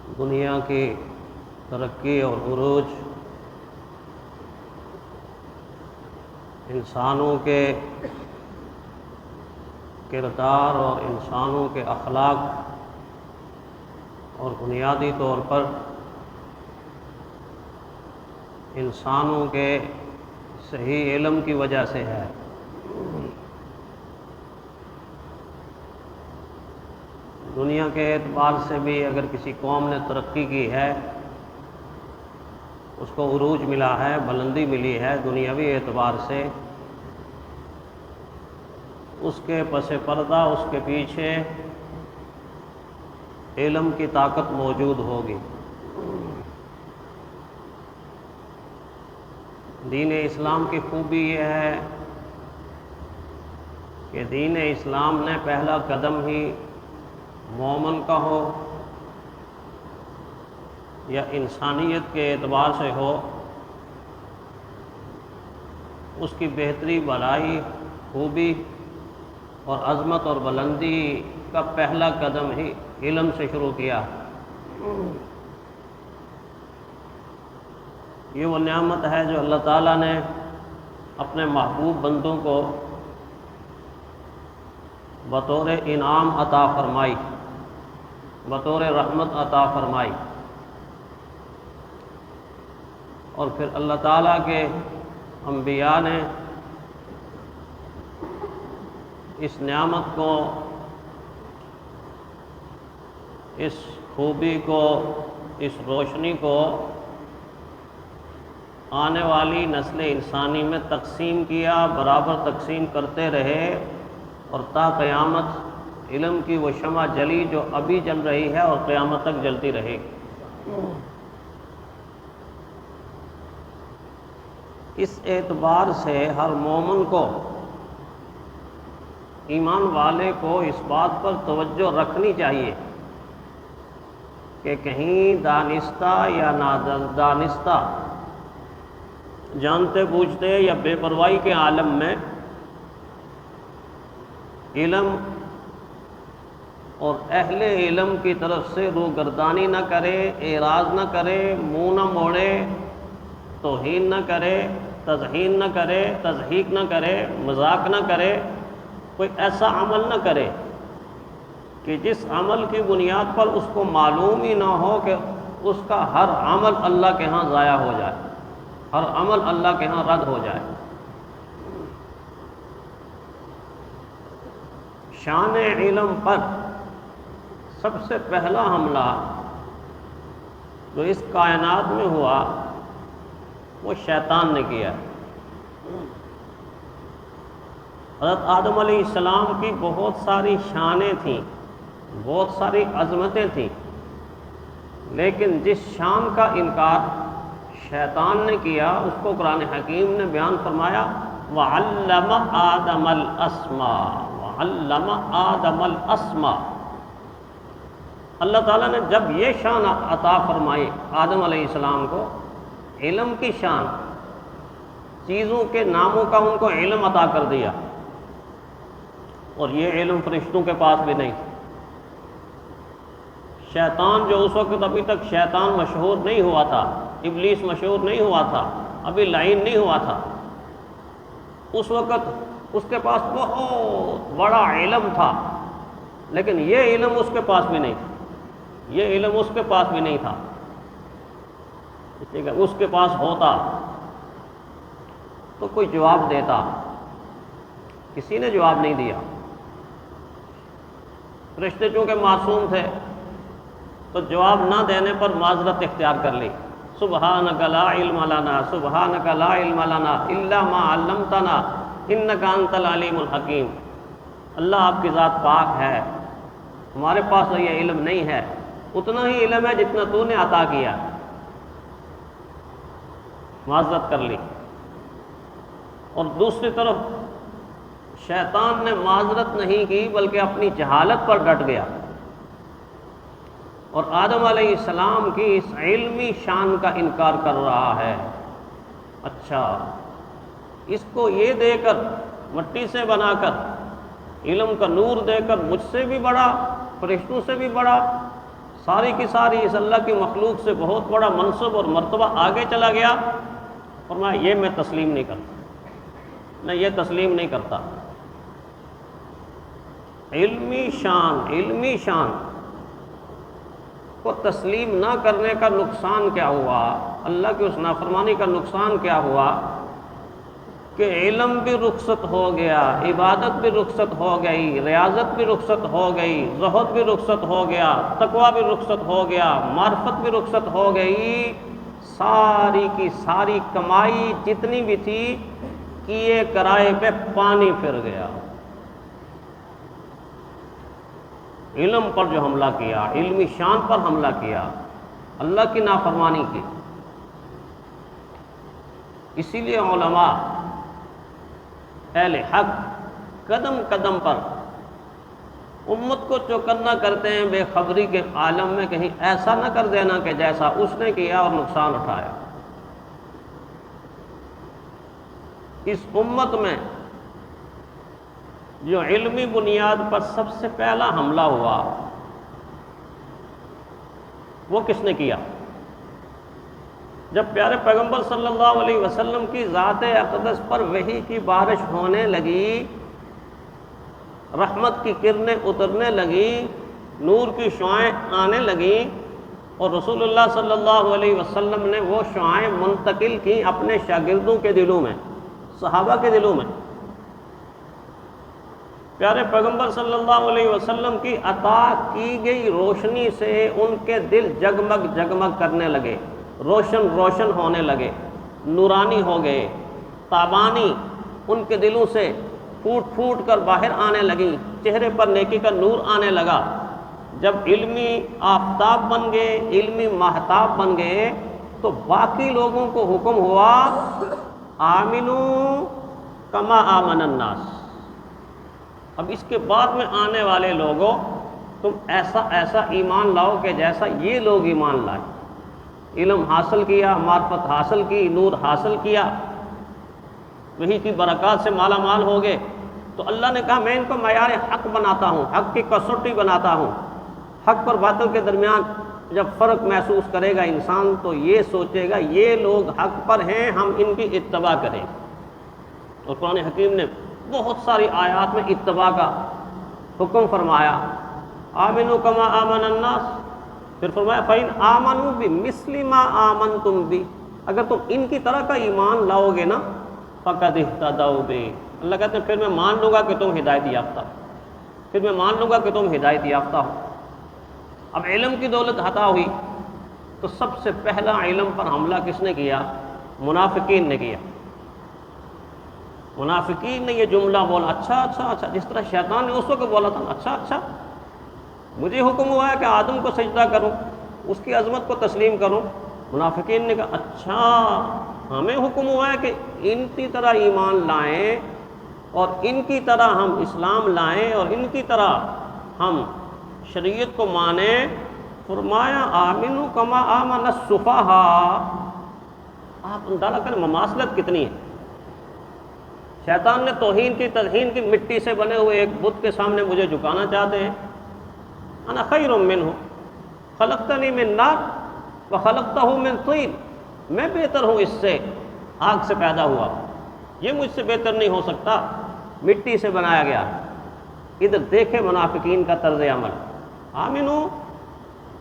دنیا کی ترقی اور عروج انسانوں کے کردار اور انسانوں کے اخلاق اور بنیادی طور پر انسانوں کے صحیح علم کی وجہ سے ہے۔ دنیا کے اعتبار سے بھی اگر کسی قوم نے ترقی کی ہے، اس کو عروج ملا ہے، بلندی ملی ہے دنیاوی اعتبار سے، اس کے پس پردہ اس کے پیچھے علم کی طاقت موجود ہوگی۔ دین اسلام کی خوبی یہ ہے کہ دین اسلام نے پہلا قدم ہی مومن کا ہو یا انسانیت کے اعتبار سے ہو، اس کی بہتری، بھلائی، خوبی اور عظمت اور بلندی کا پہلا قدم ہی علم سے شروع کیا۔ یہ وہ نعمت ہے جو اللہ تعالیٰ نے اپنے محبوب بندوں کو بطور انعام عطا فرمائی، بطور رحمت عطا فرمائی، اور پھر اللہ تعالیٰ کے انبیاء نے اس نعمت کو، اس خوبی کو، اس روشنی کو آنے والی نسل انسانی میں تقسیم کیا، برابر تقسیم کرتے رہے، اور تا قیامت علم کی وہ شمع جلی جو ابھی جل رہی ہے اور قیامت تک جلتی رہے گی۔ اس اعتبار سے ہر مومن کو، ایمان والے کو اس بات پر توجہ رکھنی چاہیے کہ کہیں دانستہ یا نادانستہ، جانتے بوجھتے یا بے پرواہی کے عالم میں علم اور اہل علم کی طرف سے روگردانی نہ کرے، اعراض نہ کرے، منہ نہ موڑے، توہین نہ کرے، تضحین نہ کرے، تضحیک نہ کرے، مذاق نہ کرے، کوئی ایسا عمل نہ کرے کہ جس عمل کی بنیاد پر اس کو معلوم ہی نہ ہو کہ اس کا ہر عمل اللہ کے ہاں ضائع ہو جائے، ہر عمل اللہ کے ہاں رد ہو جائے۔ شان علم پر سب سے پہلا حملہ جو اس کائنات میں ہوا وہ شیطان نے کیا۔ حضرت آدم علیہ السلام کی بہت ساری شانیں تھیں، بہت ساری عظمتیں تھیں، لیکن جس شان کا انکار شیطان نے کیا اس کو قرآن حکیم نے بیان فرمایا وَعَلَّمَ آدَمَ الْأَسْمَاءَ وَعَلَّمَ آدَمَ الْأَسْمَاءَ۔ اللہ تعالیٰ نے جب یہ شان عطا فرمائی آدم علیہ السلام کو، علم کی شان، چیزوں کے ناموں کا ان کو علم عطا کر دیا، اور یہ علم فرشتوں کے پاس بھی نہیں۔ شیطان جو اس وقت ابھی تک شیطان مشہور نہیں ہوا تھا، ابلیس مشہور نہیں ہوا تھا، ابھی لعین نہیں ہوا تھا، اس وقت اس کے پاس بہت بڑا علم تھا، لیکن یہ علم اس کے پاس بھی نہیں تھا، یہ علم اس کے پاس بھی نہیں تھا۔ ٹھیک ہے، اس کے پاس ہوتا تو کوئی جواب دیتا، کسی نے جواب نہیں دیا۔ فرشتے چونکہ معصوم تھے تو جواب نہ دینے پر معذرت اختیار کر لی، سبحانک لا علم لنا، سبحانک لا علم لنا الا ما علمتنا انک انت العلیم الحکیم۔ اللہ آپ کی ذات پاک ہے، ہمارے پاس تو یہ علم نہیں ہے، اتنا ہی علم ہے جتنا تو نے عطا کیا۔ معذرت کر لی۔ اور دوسری طرف شیطان نے معذرت نہیں کی بلکہ اپنی جہالت پر ڈٹ گیا، اور آدم علیہ السلام کی اس علمی شان کا انکار کر رہا ہے۔ اچھا، اس کو یہ دے کر، مٹی سے بنا کر، علم کا نور دے کر، مجھ سے بھی بڑا، فرشتوں سے بھی بڑا، ساری کی ساری اس اللہ کی مخلوق سے بہت بڑا منصب اور مرتبہ آگے چلا گیا، فرمایا یہ میں تسلیم نہیں کرتا، میں یہ تسلیم نہیں کرتا۔ علمی شان کو تسلیم نہ کرنے کا نقصان کیا ہوا، اللہ کی اس نافرمانی کا نقصان کیا ہوا کہ علم بھی رخصت ہو گیا، عبادت بھی رخصت ہو گئی، ریاضت بھی رخصت ہو گئی، زہد بھی رخصت ہو گیا، تقویٰ بھی رخصت ہو گیا، معرفت بھی رخصت ہو گئی، ساری کی ساری کمائی جتنی بھی تھی کیے کرائے پہ پانی پھر گیا۔ علم پر جو حملہ کیا، علمی شان پر حملہ کیا، اللہ کی نافرمانی کی۔ اسی لیے علماء اہل حق قدم قدم پر امت کو چوکنا کرتے ہیں بے خبری کے عالم میں، کہیں ایسا نہ کر دینا کہ جیسا اس نے کیا اور نقصان اٹھایا۔ اس امت میں جو علمی بنیاد پر سب سے پہلا حملہ ہوا وہ کس نے کیا؟ جب پیارے پیغمبر صلی اللہ علیہ وسلم کی ذات اقدس پر وحی کی بارش ہونے لگی، رحمت کی کرنیں اترنے لگیں، نور کی شعائیں آنے لگیں، اور رسول اللہ صلی اللہ علیہ وسلم نے وہ شعائیں منتقل کی اپنے شاگردوں کے دلوں میں، صحابہ کے دلوں میں۔ پیارے پیغمبر صلی اللہ علیہ وسلم کی عطا کی گئی روشنی سے ان کے دل جگمگ جگمگ کرنے لگے، روشن روشن ہونے لگے، نورانی ہو گئے، تابانی ان کے دلوں سے پھوٹ پھوٹ کر باہر آنے لگیں، چہرے پر نیکی کا نور آنے لگا۔ جب علمی آفتاب بن گئے، علمی ماہتاب بن گئے، تو باقی لوگوں کو حکم ہوا آمنو کما آمن الناس، اب اس کے بعد میں آنے والے لوگوں تم ایسا ایسا ایمان لاؤ کہ جیسا یہ لوگ ایمان لائے۔ علم حاصل کیا، معرفت حاصل کی، نور حاصل کیا، وہی کی برکات سے مالا مال ہو گئے، تو اللہ نے کہا میں ان کو معیار حق بناتا ہوں، حق کی کسوٹی بناتا ہوں۔ حق پر باطل کے درمیان جب فرق محسوس کرے گا انسان تو یہ سوچے گا یہ لوگ حق پر ہیں، ہم ان کی اتباع کریں۔ اور قرآن حکیم نے بہت ساری آیات میں اتباع کا حکم فرمایا، آمنوا کما آمن الناس، پھر فرمایا فَإِنْ آمَنُوا بِمِثْلِ مَا آمَنْتُمْ بِهِ، اگر تم ان کی طرح کا ایمان لاؤ گے نا فَقَدِ اهْتَدَوْا بِهِ، اللہ کہتے ہیں پھر میں مان لوں گا کہ تم ہدایت یافتہ ہو، پھر میں مان لوں گا کہ تم ہدایت یافتہ ہو۔ اب علم کی دولت عطا ہوئی تو سب سے پہلا علم پر حملہ کس نے کیا؟ منافقین نے کیا۔ منافقین نے یہ جملہ بولا، اچھا اچھا اچھا، جس طرح شیطان نے اس وقت بولا تھا، اچھا اچھا مجھے حکم ہوا ہے کہ آدم کو سجدہ کروں، اس کی عظمت کو تسلیم کروں۔ منافقین نے کہا اچھا ہمیں حکم ہوا ہے کہ ان کی طرح ایمان لائیں اور ان کی طرح ہم اسلام لائیں اور ان کی طرح ہم شریعت کو مانیں۔ فرمایا آمنوا کما آمن السفہاء، آپ اندازہ کریں مماثلت کتنی ہے۔ شیطان نے توہین کی تذہین کی، مٹی سے بنے ہوئے ایک بت کے سامنے مجھے جھکانا چاہتے ہیں۔ انا خیر منہ خلقتنی من نار وخلقتہ من طین، میں بہتر ہوں اس سے، آگ سے پیدا ہوا، یہ مجھ سے بہتر نہیں ہو سکتا، مٹی سے بنایا گیا۔ ادھر دیکھیں منافقین کا طرز عمل، آمنوا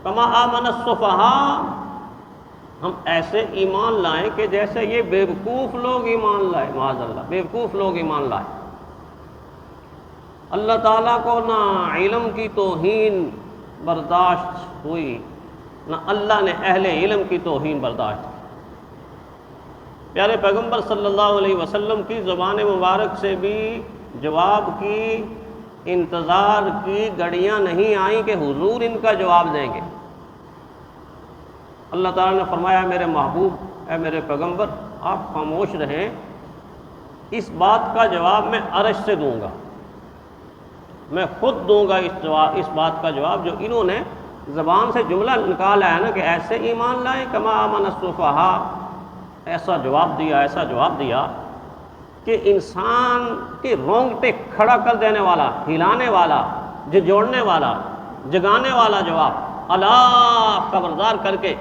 کما آمن السفہاء، ہم ایسے ایمان لائیں کہ جیسے یہ بیوقوف لوگ ایمان لائے، معاذ اللہ بیوقوف لوگ ایمان لائے۔ اللہ تعالیٰ کو نہ علم کی توہین برداشت ہوئی، نہ اللہ نے اہل علم کی توہین برداشت کی۔ پیارے پیغمبر صلی اللہ علیہ وسلم کی زبان مبارک سے بھی جواب کی انتظار کی گھڑیاں نہیں آئیں کہ حضور ان کا جواب دیں گے۔ اللہ تعالیٰ نے فرمایا میرے محبوب، اے میرے پیغمبر، آپ خاموش رہیں، اس بات کا جواب میں عرش سے دوں گا، میں خود دوں گا اس بات کا جواب جو انہوں نے زبان سے جملہ نکالا ہے نا کہ ایسے ایمان لائیں کما آمن السفہاء، ایسا جواب دیا، ایسا جواب دیا کہ انسان کے رونگٹے کھڑا کر دینے والا، ہلانے والا، جھنجھوڑنے والا، جگانے والا جواب۔ الا خبردار کر کے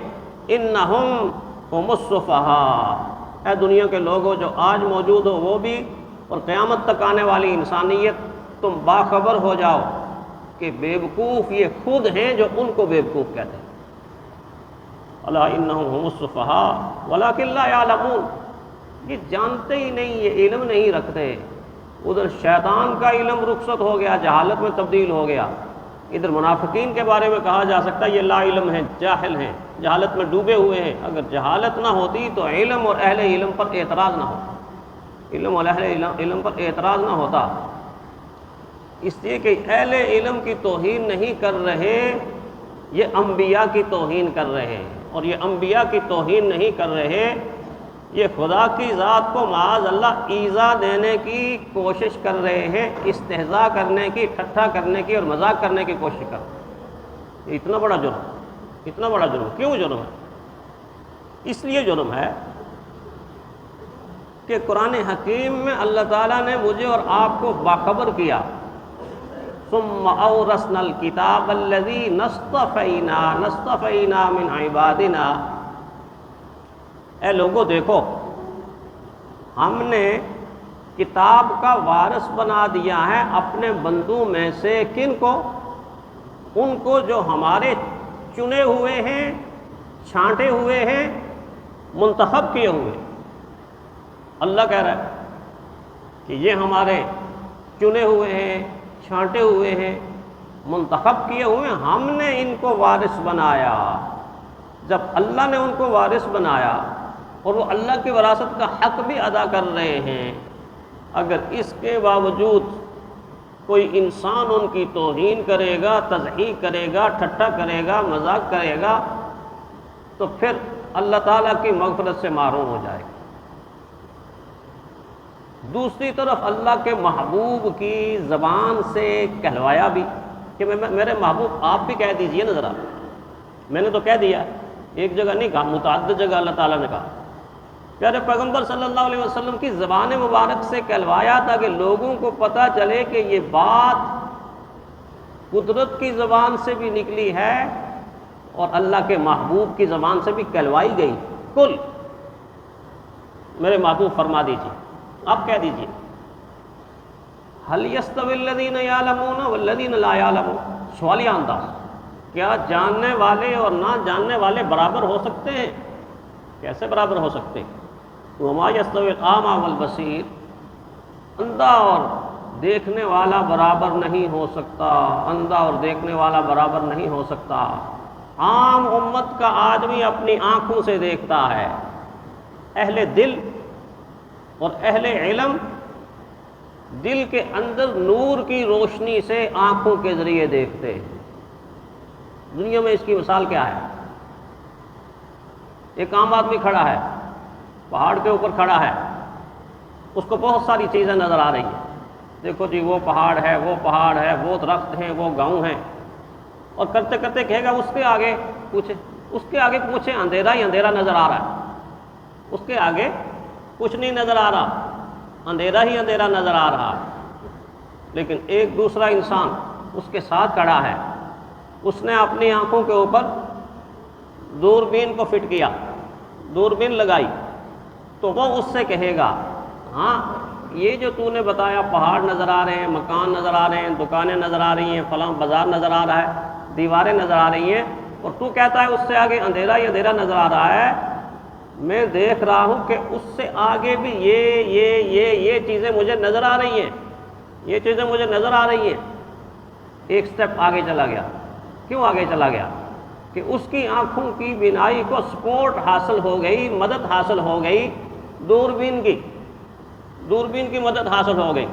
انہم هم السفہاء، اے دنیا کے لوگوں جو آج موجود ہو وہ بھی اور قیامت تک آنے والی انسانیت، تم باخبر ہو جاؤ کہ بیوقوف یہ خود ہیں جو ان کو بیوقوف کہتے ہیں۔ الا انہم هم السفہاء ولکن لا یعلمون، یہ جانتے ہی نہیں، یہ علم نہیں رکھتے۔ ادھر شیطان کا علم رخصت ہو گیا، جہالت میں تبدیل ہو گیا۔ ادھر منافقین کے بارے میں کہا جا سکتا ہے یہ لا علم ہیں، جاہل ہیں، جہالت میں ڈوبے ہوئے ہیں۔ اگر جہالت نہ ہوتی تو علم اور اہل علم پر اعتراض نہ ہوتا، علم اور اہل علم پر اعتراض نہ ہوتا، اس لیے کہ اہل علم کی توہین نہیں کر رہے، یہ انبیاء کی توہین کر رہے ہیں، اور یہ انبیاء کی توہین نہیں کر رہے، یہ خدا کی ذات کو معاذ اللہ ایذا دینے کی کوشش کر رہے ہیں، استہزاء کرنے کی، ٹھٹھا کرنے کی اور مذاق کرنے کی کوشش کر رہے ہیں۔ یہ اتنا بڑا جرم، اتنا بڑا جرم کیوں جرم ہے؟ اس لیے جرم ہے کہ قرآن حکیم میں اللہ تعالیٰ نے مجھے اور آپ کو باخبر کیا، ثم اورثنا الکتاب الذی نصطفینا من عبادنا، اے لوگوں دیکھو ہم نے کتاب کا وارث بنا دیا ہے اپنے بندوں میں سے، کن کو؟ ان کو جو ہمارے چنے ہوئے ہیں، چھانٹے ہوئے ہیں، منتخب کیے ہوئے۔ اللہ کہہ رہا ہے کہ یہ ہمارے چنے ہوئے ہیں، چھانٹے ہوئے ہیں، منتخب کیے ہوئے ہیں، ہم نے ان کو وارث بنایا۔ جب اللہ نے ان کو وارث بنایا اور وہ اللہ کی وراثت کا حق بھی ادا کر رہے ہیں، اگر اس کے باوجود کوئی انسان ان کی توہین کرے گا، تضحیق کرے گا، ٹھٹھا کرے گا، مذاق کرے گا، تو پھر اللہ تعالیٰ کی مغفرت سے محروم ہو جائے گا۔ دوسری طرف اللہ کے محبوب کی زبان سے کہلوایا بھی کہ میرے محبوب آپ بھی کہہ دیجئے نا ذرا، میں نے تو کہہ دیا، ایک جگہ نہیں کہا، متعدد جگہ اللہ تعالیٰ نے کہا۔ پیارے پیغمبر صلی اللہ علیہ وسلم کی زبان مبارک سے کہلوایا تاکہ لوگوں کو پتہ چلے کہ یہ بات قدرت کی زبان سے بھی نکلی ہے اور اللہ کے محبوب کی زبان سے بھی کہلوائی گئی۔ کل میرے محبوب فرما دیجیے، آپ کہہ دیجیے، هل يستوي الذين يعلمون والذين لا يعلمون، سوالیہ انداز، کیا جاننے والے اور نہ جاننے والے برابر ہو سکتے ہیں؟ کیسے برابر ہو سکتے ہیں؟ وما يستوي الأعمى والبصير، اندھا اور دیکھنے والا برابر نہیں ہو سکتا، اندھا اور دیکھنے والا برابر نہیں ہو سکتا۔ عام امت کا آدمی اپنی آنکھوں سے دیکھتا ہے، اہل دل اور اہل علم دل کے اندر نور کی روشنی سے آنکھوں کے ذریعے دیکھتے ہیں۔ دنیا میں اس کی مثال کیا ہے؟ ایک عام آدمی کھڑا ہے، پہاڑ کے اوپر کھڑا ہے، اس کو بہت ساری چیزیں نظر آ رہی ہیں، دیکھو جی وہ پہاڑ ہے، وہ پہاڑ ہے، وہ درخت ہیں، وہ گاؤں ہیں، اور کرتے کرتے کہے گا اس کے آگے پوچھے، اس کے آگے پوچھے، اندھیرا ہی اندھیرا نظر آ رہا ہے، اس کے آگے کچھ نہیں نظر آ رہا، اندھیرا ہی اندھیرا نظر آ رہا ہے۔ لیکن ایک دوسرا انسان اس کے ساتھ کھڑا ہے، اس نے اپنی آنکھوں کے اوپر دوربین کو فٹ کیا، دوربین لگائی، تو وہ اس سے کہے گا ہاں یہ جو تو نے بتایا، پہاڑ نظر آ رہے ہیں، مکان نظر آ رہے ہیں، دکانیں نظر آ رہی ہیں، فلاں بازار نظر آ رہا ہے، دیواریں نظر آ رہی ہیں، اور تو کہتا ہے اس سے آگے اندھیرا ہی اندھیرا نظر آ رہا ہے، میں دیکھ رہا ہوں کہ اس سے آگے بھی یہ چیزیں مجھے نظر آ رہی ہیں، یہ چیزیں مجھے نظر آ رہی ہیں۔ ایک سٹیپ آگے چلا گیا۔ کیوں آگے چلا گیا؟ کہ اس کی آنکھوں کی بینائی کو سپورٹ حاصل ہو گئی، مدد حاصل ہو گئی، دوربین کی مدد حاصل ہو گئی۔